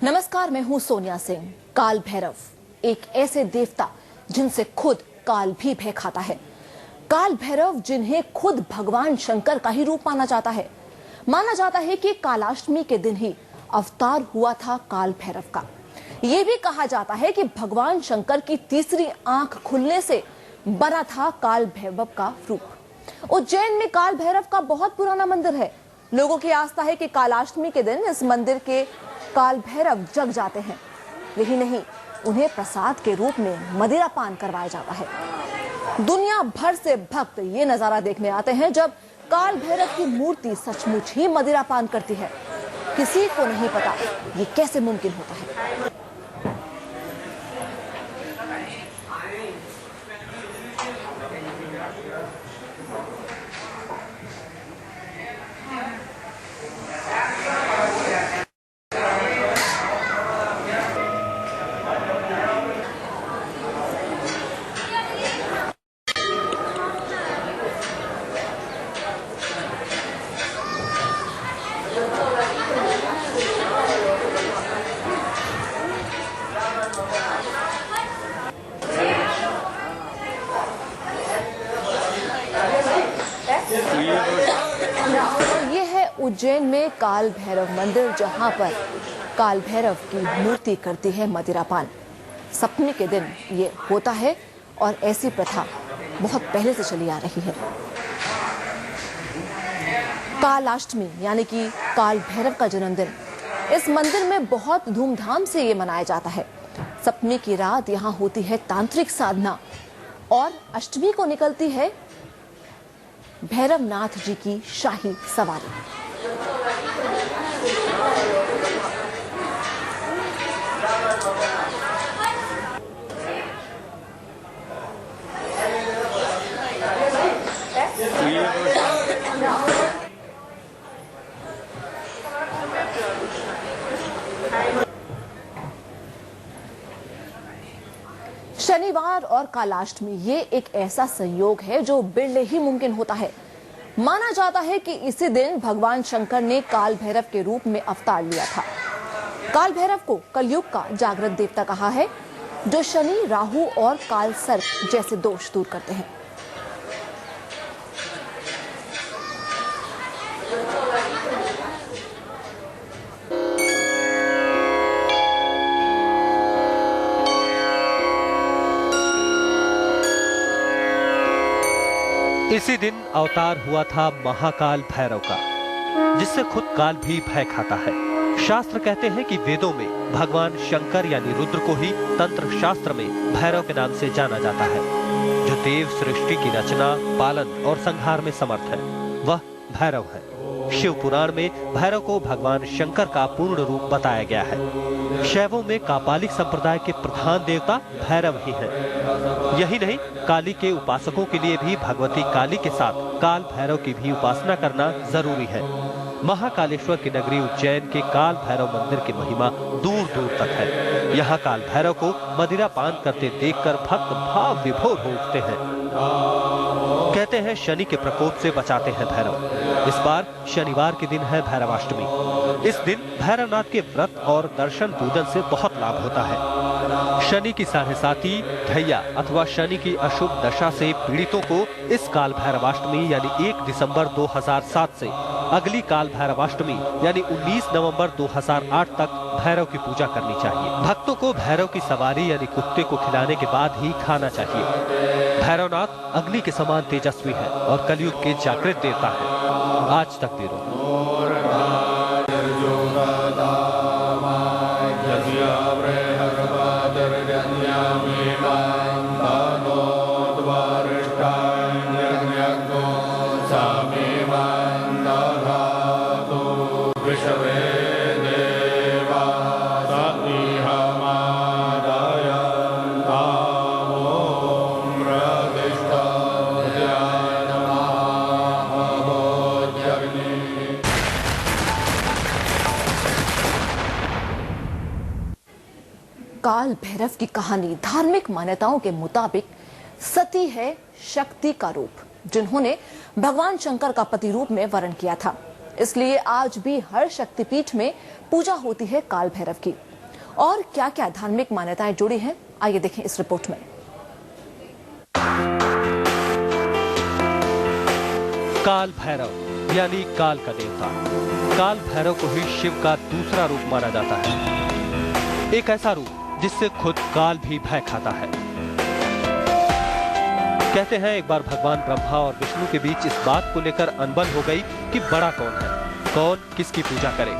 नमस्कार, मैं हूं सोनिया सिंह। काल भैरव एक ऐसे देवता जिनसे खुद काल भी भय खाता है। काल भैरव जिन्हें खुद भगवान शंकर का ही रूप माना जाता है। माना जाता है कि कालाष्टमी के दिन ही अवतार हुआ था काल भैरव का। यह भी कहा जाता है कि भगवान शंकर की तीसरी आंख खुलने से बना था काल भैरव का रूप। उज्जैन में काल भैरव का बहुत पुराना मंदिर है। लोगों की आस्था है कि कालाष्टमी के दिन इस मंदिर के काल भैरव जग जाते हैं। यही नहीं, उन्हें प्रसाद के रूप में मदिरा पान करवाया जाता है। दुनिया भर से भक्त ये नजारा देखने आते हैं जब काल भैरव की मूर्ति सचमुच ही मदिरा पान करती है। किसी को नहीं पता ये कैसे मुमकिन होता है। ये है उज्जैन में काल भैरव मंदिर, जहां पर काल भैरव की मूर्ति करती है मदिरा पान। सप्तमी के दिन ये होता है और ऐसी प्रथा बहुत पहले से चली आ रही है। कालाष्टमी यानी कि काल भैरव का जन्मदिन इस मंदिर में बहुत धूमधाम से ये मनाया जाता है। सप्तमी की रात यहाँ होती है तांत्रिक साधना और अष्टमी को निकलती है भैरवनाथ जी की शाही सवारी। शनिवार और कालाष्टमी ये एक ऐसा संयोग है जो बिरले ही मुमकिन होता है। माना जाता है कि इसी दिन भगवान शंकर ने काल भैरव के रूप में अवतार लिया था। काल भैरव को कलयुग का जागृत देवता कहा है, जो शनि, राहु और काल सर्प जैसे दोष दूर करते हैं। इसी दिन अवतार हुआ था महाकाल भैरव का, जिससे खुद काल भी भय खाता है। शास्त्र कहते हैं कि वेदों में भगवान शंकर यानी रुद्र को ही तंत्र शास्त्र में भैरव के नाम से जाना जाता है, जो देव सृष्टि की रचना, पालन और संहार में समर्थ है। वह भैरव है। शिव पुराण में भैरव को भगवान शंकर का पूर्ण रूप बताया गया है। शैवों में कापालिक संप्रदाय के प्रधान देवता भैरव ही हैं। यही नहीं, काली के उपासकों के लिए भी भगवती काली के साथ काल भैरव की भी उपासना करना जरूरी है। महाकालेश्वर की नगरी उज्जैन के काल भैरव मंदिर की महिमा दूर दूर तक है। यहाँ काल भैरव को मदिरा पान करते देखकर भक्त भाव विभोर हो उठते हैं। कहते हैं शनि के प्रकोप से बचाते हैं भैरव। इस बार शनिवार के दिन है भैरवाष्टमी। इस दिन भैरवनाथ के व्रत और दर्शन पूजन से बहुत लाभ होता है। शनि की साढ़े साती, ढैया अथवा शनि की अशुभ दशा से पीड़ितों को इस काल भैरवाष्टमी यानी 1 दिसंबर 2007 से अगली काल भैरवाष्टमी यानी 19 नवंबर 2008 तक भैरव की पूजा करनी चाहिए। भक्तों को भैरव की सवारी यानी कुत्ते को खिलाने के बाद ही खाना चाहिए। भैरवनाथ अग्नि के समान तेजस्वी है और कलयुग के जागृत देवता है। आज तक देरो विषवे देवा काल भैरव की कहानी धार्मिक मान्यताओं के मुताबिक सती है शक्ति का रूप, जिन्होंने भगवान शंकर का पति रूप में वर्ण किया था। इसलिए आज भी हर शक्तिपीठ में पूजा होती है काल भैरव की। और क्या क्या धार्मिक मान्यताएं जुड़ी हैं, आइए देखें इस रिपोर्ट में। काल भैरव यानी काल का देवता। काल भैरव को ही शिव का दूसरा रूप माना जाता है, एक ऐसा रूप जिससे खुद काल भी भय खाता है। कहते हैं एक बार भगवान ब्रह्मा और विष्णु के बीच इस बात को लेकर अनबन हो गई कि बड़ा कौन है, कौन किसकी पूजा करे।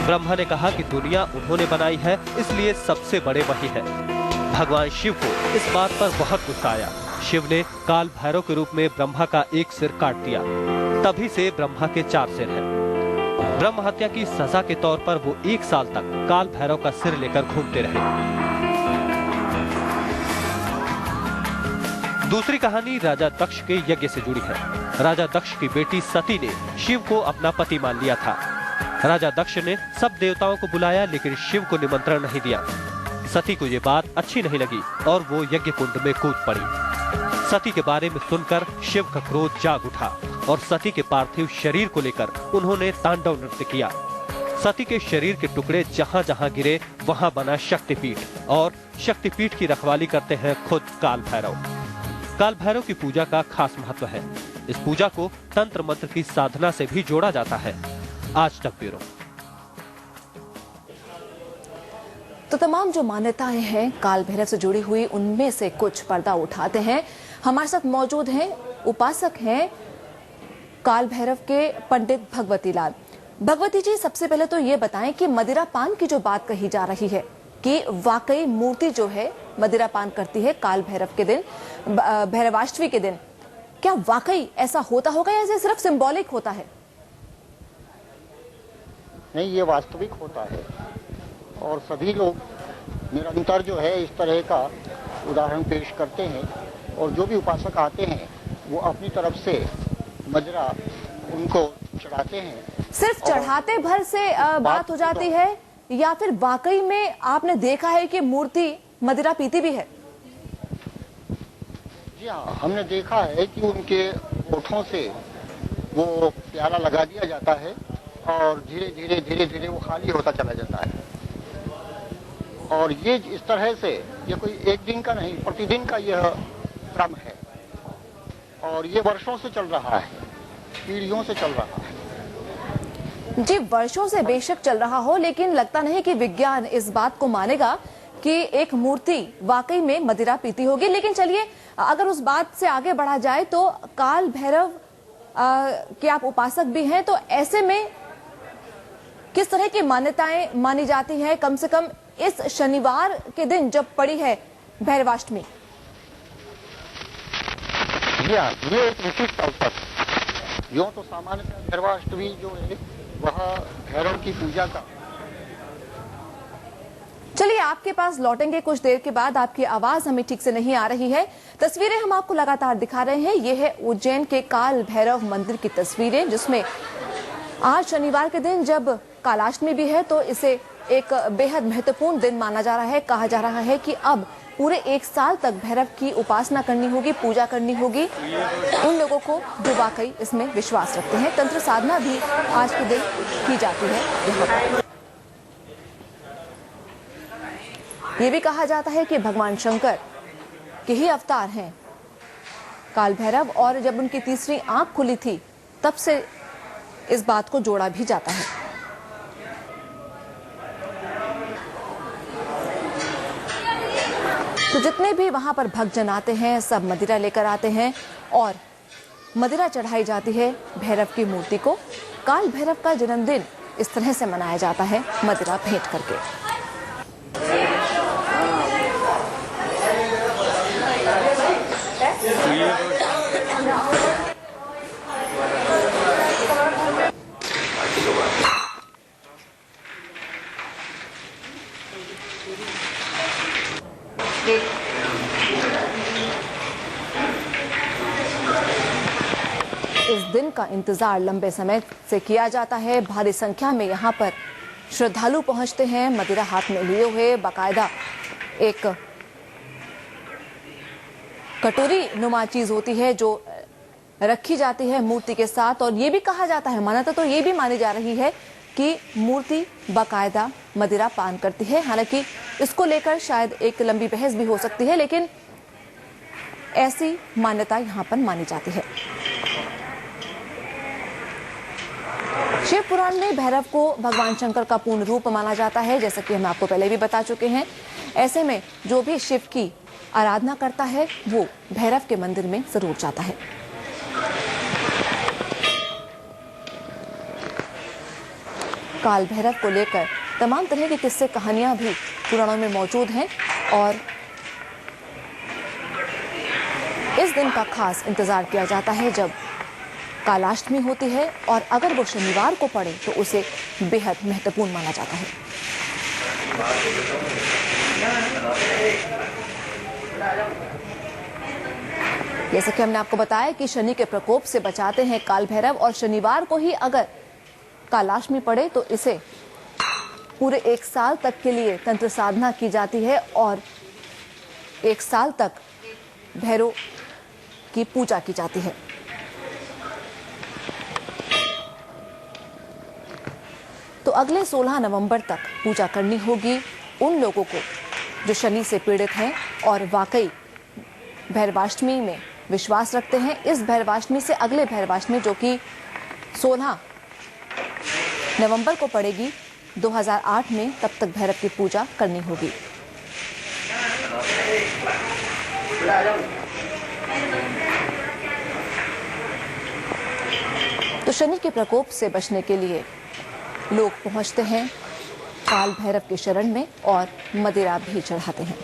ब्रह्मा ने कहा कि दुनिया उन्होंने बनाई है, इसलिए सबसे बड़े वही है। भगवान शिव को इस बात पर बहुत गुस्सा आया। शिव ने काल भैरव के रूप में ब्रह्मा का एक सिर काट दिया। तभी से ब्रह्मा के 4 सिर हैं। ब्रह्म हत्या की सजा के तौर पर वो 1 साल तक काल भैरव का सिर लेकर घूमते रहे। दूसरी कहानी राजा दक्ष के यज्ञ से जुड़ी है। राजा दक्ष की बेटी सती ने शिव को अपना पति मान लिया था। राजा दक्ष ने सब देवताओं को बुलाया, लेकिन शिव को निमंत्रण नहीं दिया। सती को ये बात अच्छी नहीं लगी और वो यज्ञ कुंड में कूद पड़ी। सती के बारे में सुनकर शिव का क्रोध जाग उठा और सती के पार्थिव शरीर को लेकर उन्होंने तांडव नृत्य किया। सती के शरीर के टुकड़े जहां जहां गिरे वहां बना शक्तिपीठ, और शक्तिपीठ की रखवाली करते हैं खुद काल भैरव। काल भैरव की पूजा का खास महत्व है। इस पूजा को तंत्र मंत्र की साधना से भी जोड़ा जाता है। आज तक ब्यूरो। तो तमाम जो मान्यताएं हैं काल भैरव से जुड़ी हुई, उनमें से कुछ पर्दा उठाते हैं। हमारे साथ मौजूद हैं, उपासक हैं काल भैरव के पंडित भगवती लाल। भगवती जी, सबसे पहले तो ये बताएं कि मदिरा पान की जो बात कही जा रही है कि वाकई मूर्ति जो है मदिरा पान करती है काल भैरव के दिन, भैरवाष्टमी के दिन, क्या वाकई ऐसा होता होगा या ऐसे सिर्फ सिंबॉलिक होता है? नहीं, ये वास्तविक होता है और सभी लोग निरंतर जो है इस तरह का उदाहरण पेश करते हैं। और जो भी उपासक आते हैं वो अपनी तरफ से मदिरा उनको चढ़ाते हैं। सिर्फ चढ़ाते भर से बात हो जाती है या फिर वाकई में आपने देखा है कि मूर्ति मदिरा पीती भी है? जी हाँ, हमने देखा है कि उनके होठों से वो प्याला लगा दिया जाता है और धीरे धीरे धीरे धीरे वो खाली होता चला जाता है। और ये इस तरह से, ये कोई एक दिन का नहीं, प्रतिदिन का यह क्रम है और ये वर्षों से चल रहा है, पीढ़ियों से चल रहा है। जी, वर्षों से बेशक चल रहा हो, लेकिन लगता नहीं कि विज्ञान इस बात को मानेगा कि एक मूर्ति वाकई में मदिरा पीती होगी। लेकिन चलिए, अगर उस बात से आगे बढ़ा जाए तो काल भैरव के आप उपासक भी हैं, तो ऐसे में किस तरह की मान्यताएं मानी जाती है, कम से कम इस शनिवार के दिन जब पड़ी है भैरवाष्टमी? ये एक विशिष्ट अवसर। यूं तो सामान्यतः भैरवाष्टमी जो है वह भैरव की पूजा का। चलिए, आपके पास लौटेंगे कुछ देर के बाद। आपकी आवाज हमें ठीक से नहीं आ रही है। तस्वीरें हम आपको लगातार दिखा रहे हैं। ये है उज्जैन के काल भैरव मंदिर की तस्वीरें, जिसमें आज शनिवार के दिन जब कालाष्टमी भी है तो इसे एक बेहद महत्वपूर्ण दिन माना जा रहा है। कहा जा रहा है कि अब पूरे 1 साल तक भैरव की उपासना करनी होगी, पूजा करनी होगी उन लोगों को जो वाकई इसमें विश्वास रखते हैं। तंत्र साधना भी आज के दिन की जाती है यहाँ पर। ये भी कहा जाता है कि भगवान शंकर के ही अवतार हैं काल भैरव, और जब उनकी तीसरी आंख खुली थी तब से इस बात को जोड़ा भी जाता है। तो जितने भी वहां पर भक्तजन आते हैं सब मदिरा लेकर आते हैं और मदिरा चढ़ाई जाती है भैरव की मूर्ति को। काल भैरव का जन्मदिन इस तरह से मनाया जाता है, मदिरा भेंट करके। इस दिन का इंतजार लंबे समय से किया जाता है। भारी संख्या में यहाँ पर श्रद्धालु पहुँचते हैं, मदिरा हाथ में लिए हुए, बाकायदा एक कटोरी नुमा चीज होती है जो रखी जाती है मूर्ति के साथ, और ये भी कहा जाता है, मान्यता तो ये भी मानी जा रही है कि मूर्ति बाकायदा मदिरा पान करती है। हालांकि इसको लेकर शायद एक लंबी बहस भी हो सकती है, लेकिन ऐसी मान्यता यहाँ पर मानी जाती है। शिव पुराण में भैरव को भगवान शंकर का पूर्ण रूप माना जाता है, जैसा कि हम आपको पहले भी बता चुके हैं। ऐसे में जो भी शिव की आराधना करता है वो भैरव के मंदिर में जरूर जाता है। काल भैरव को लेकर तमाम तरह की किस्से कहानियां भी पुराणों में मौजूद हैं, और इस दिन का खास इंतजार किया जाता है जब कालाष्टमी होती है, और अगर वो शनिवार को पड़े तो उसे बेहद महत्वपूर्ण माना जाता है। जैसे कि हमने आपको बताया कि शनि के प्रकोप से बचाते हैं काल भैरव, और शनिवार को ही अगर कालाष्टमी पड़े तो इसे पूरे 1 साल तक के लिए तंत्र साधना की जाती है, और 1 साल तक भैरव की पूजा की जाती है। तो अगले 16 नवंबर तक पूजा करनी होगी उन लोगों को जो शनि से पीड़ित हैं और वाकई भैरवाष्टमी में विश्वास रखते हैं। इस भैरवाष्टमी से अगले भैरवाष्टमी जो कि 16 नवंबर को पड़ेगी 2008 में, तब तक भैरव की पूजा करनी होगी। तो शनि के प्रकोप से बचने के लिए लोग पहुंचते हैं काल भैरव के शरण में और मदिरा भी चढ़ाते हैं।